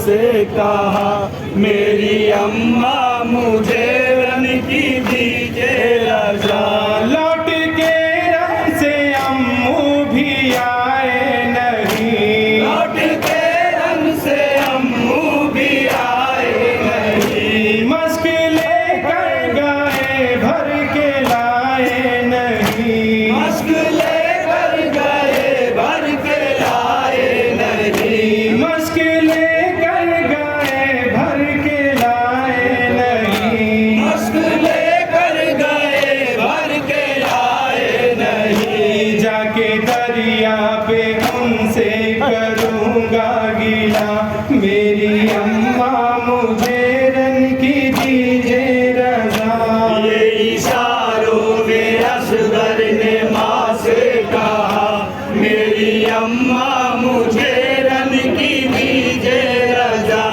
से कहा मेरी अम्मा मुझे रन की दीजिए रजा। लौट के रन से अम्मू भी आए नहीं, लौट के रन से अम्मू भी आए नहीं, मस्क लेकर गए भर के लाए नहीं, मस्क लेकर गए भर के लाए नहीं, मस्क लेकर गए भर के लाए नहीं, मस्क लेकर गए भर के लाए नहीं। जाके दरिया पे उनसे करूँगा गिला, मेरी अम्मा मुझे रन की दीजिए रजा। ये इशारों में असगर ने माँ से कहा मेरी अम्मा मुझे रन की दीजिए रजा।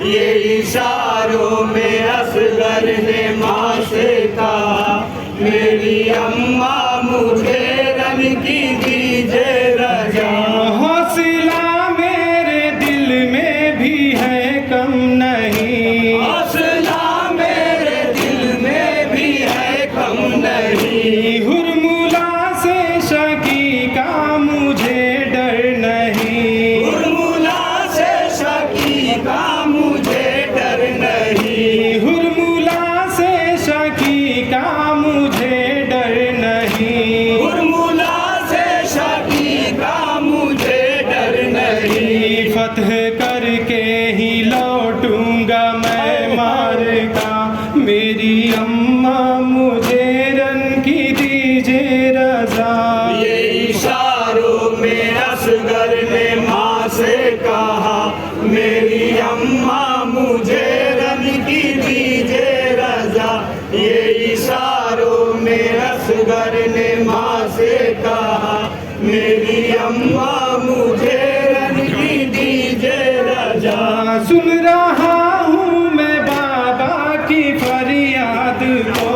ये इशारों में असगर ने माँ से कहा मेरी अम्मा मुझे रन की दीजिए रजा। हौसला मेरे दिल में भी है कम नहीं, हौसला मेरे दिल में भी है कम नहीं, हुरमुला से शकी का मुझे डर नहीं, हुरमुला से शकी का मुझे डर नहीं, हुरमुला से शकी का मुझे डर नहीं, हुरमुला से शकी का मुझे डर नहीं। फतह करके ही लौटूंगा मैं मार का, मेरी अम्मा मुझे रन की दीजिए रजा। ये इशारों में असगर ने माँ से कहा मेरी अम्मा मुझे रन की दीजिए रजा। ये इशारों में असगर ने माँ से कहा मेरी अम्मा मुझे रन की दीजिए रजा। सुन रहा हूँ मैं बाबा की फरियाद को,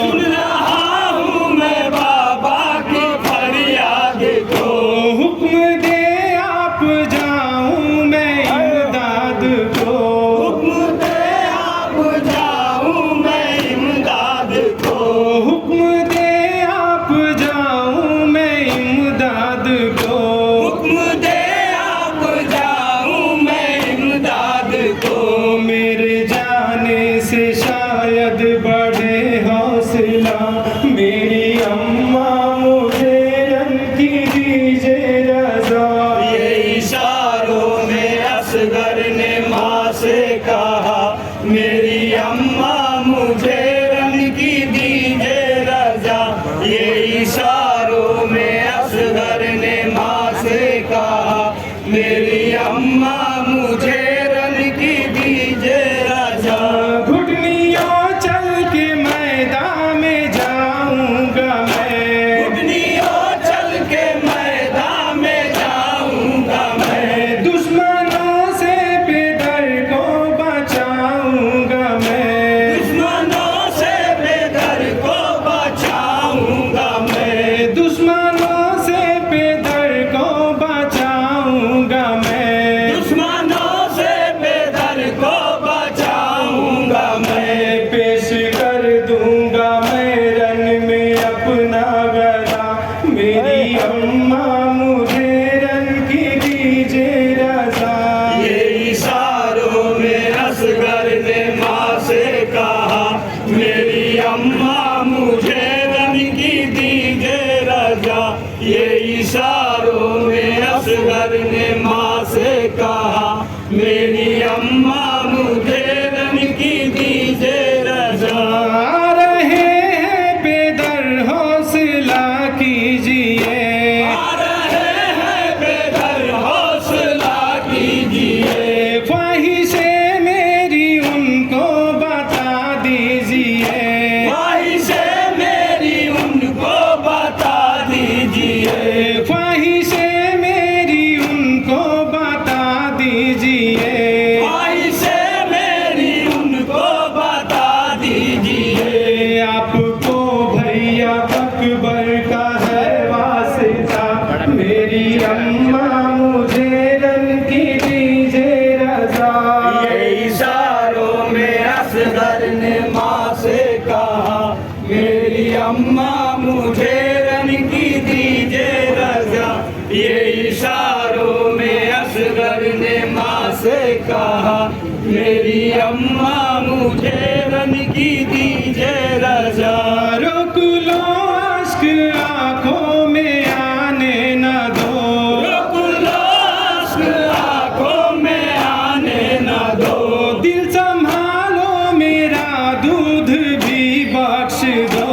सुन रहा हूँ मैं बाबा की फरियाद को, हुक्म दे आप जाऊँ मैं इमदाद को, हुक्म दे आप जाऊँ मैं इमदाद को, हुक्म दे आप जाऊँ मैं इमदाद को, हुक्म दे आप जाऊँ मैं इमदाद को। मेरे जाने से शायद बढ़े हौसला, मेरी अम्मा मुझे रन की दीजिए रजा। ये इशारों में असगर ने माँ से कहा मेरी अम्मा मुझे रन की दीजिए रजा। ये इशारों में असगर ने माँ से कहा मेरी अम्मा मुझे रन की दीजिए रजा। घुटनियों चल के मैदान में जाऊंगा मैं, घुटनियों चल के मैदान में जाऊंगा मैं, दुश्मनों से बेदर को बचाऊंगा मैं, दुश्मनों से बेदर को बचाऊंगा मैं, दुश्मनों से बेदर को बचाऊंगा मैं, दुश्मनों से बेदर को बचाऊंगा मैं। पेश कर दूंगा मैं रन में अपना गला, मेरी अम्मा मुझे रन की दीजिए रजा। ये इशारों में असगर ने माँ से कहा मेरी अम्मा मुझे रन की दीजिए रजा। ये इशारों में असगर ने माँ से कहा मेरी अम्मा मुझे रन की दीजिए रजा। आ रहे हैं बेदर हौसला कीजिए, आ रहे हैं बेदर हौसला कीजिए, ख्वाहिशें मेरी उनको बता दीजिए, ख्वाहिशें मेरी उनको बता दीजिए, ख्वाहिशें मेरी उनको बता दीजिए, ख्वाहिशें मेरी उनको बता दीजिए। आपको भैया अकबर का है वास्ता, मेरी अम्मा मुझे रन की दीजिए रजा। अम्मा मुझे रन की दीजिए रजा, ये इशारों में असगर ने माँ से कहा, मेरी अम्मा मुझे रन की दीजिए रजा। रोक लो अश्क आंखों में आने न दो, रोक लो अश्क आंखों में आने न दो, दिल संभालो मेरा दूध भी बख्श दो,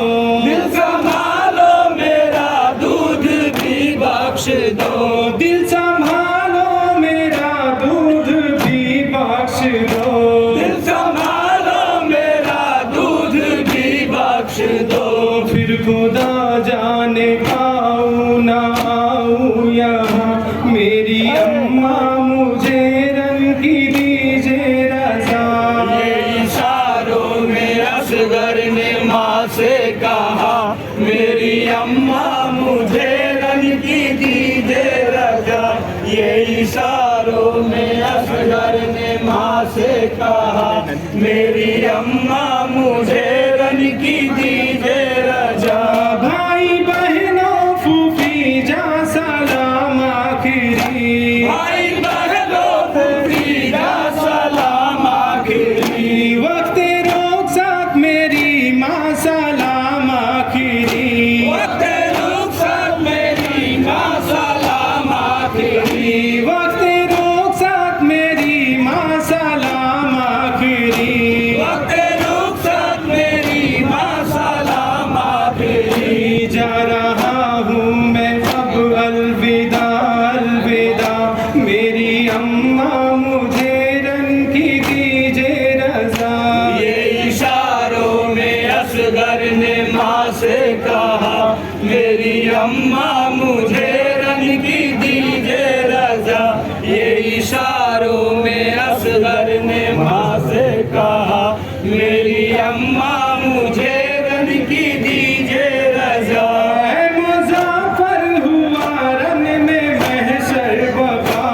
दिल संभालो मेरा दूध भी बख्श दो, दिल संभालो मेरा दूध भी बख्श दो, दिल संभालो मेरा दूध भी बख्श दो। फिर खुदा जाने आऊं ना आऊं यहाँ, मेरी अम्मा मुझे रंग की दीजिए रजा। ये इशारों में असगर ने माँ से कहा, मेरी अम्मा मुझे रन की दीजिए रजा, ये इशारों में असगर ने माँ से कहा, मेरी अम्मा मुझे रन की दीजिए रजा। भाई बहनों फूफी जा सलाम आखिरी, भाई बहनों फूफी जा सलाम आखिरी, वक्त रोक साथ मेरी माँ सलाम आखिरी, वक्त रुखसत मेरी माँ सलाम आखिरी, वक्त रोक साथ मेरी माँ सलाम आखिरी, वक्त रुखसत मेरी माँ सलाम आखिरी। जा रहा हूँ मैं अब अलविदा अलविदा, मेरी अम्मा मुझे रंग की दीजिए रजा। ये इशारों में असगर ने माँ से कहा, मेरी अम्मा मुझे रन की दीजिए रजा, ये इशारों में असगर ने माँ से कहा, मेरी अम्मा मुझे रन की दीजिए रजा। ऐ मुज़फ़्फ़र हुआ रन में महशर बका,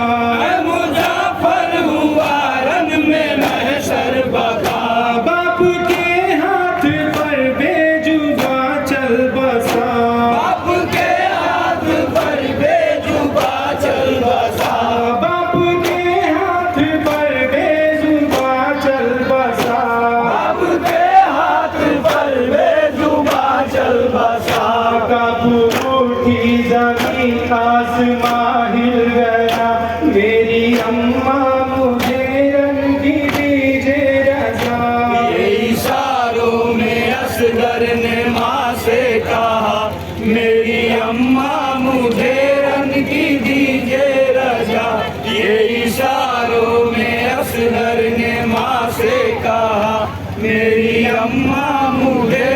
मुज़फ़्फ़र हुआ रन में महशर बका, बाप के हाथ पर बेजुबा चल बसा, बाप के हाथ पर बेजुबा चल बसा, बाप के हाथ पर बेजुबा चल बसा, बाप के हाथ पर बेजुबा चल बसा। काबू उठी ज़मीन आसमां हिल गया, मेरी अम्मा मुझे रंग की दीजिए रजा। ये इशारों में असगर ने माँ से कहा, मेरी अम्मा मुझे रन की दीजिए रजा, ये इशारों में असगर ने माँ से कहा, मेरी अम्मा मुझे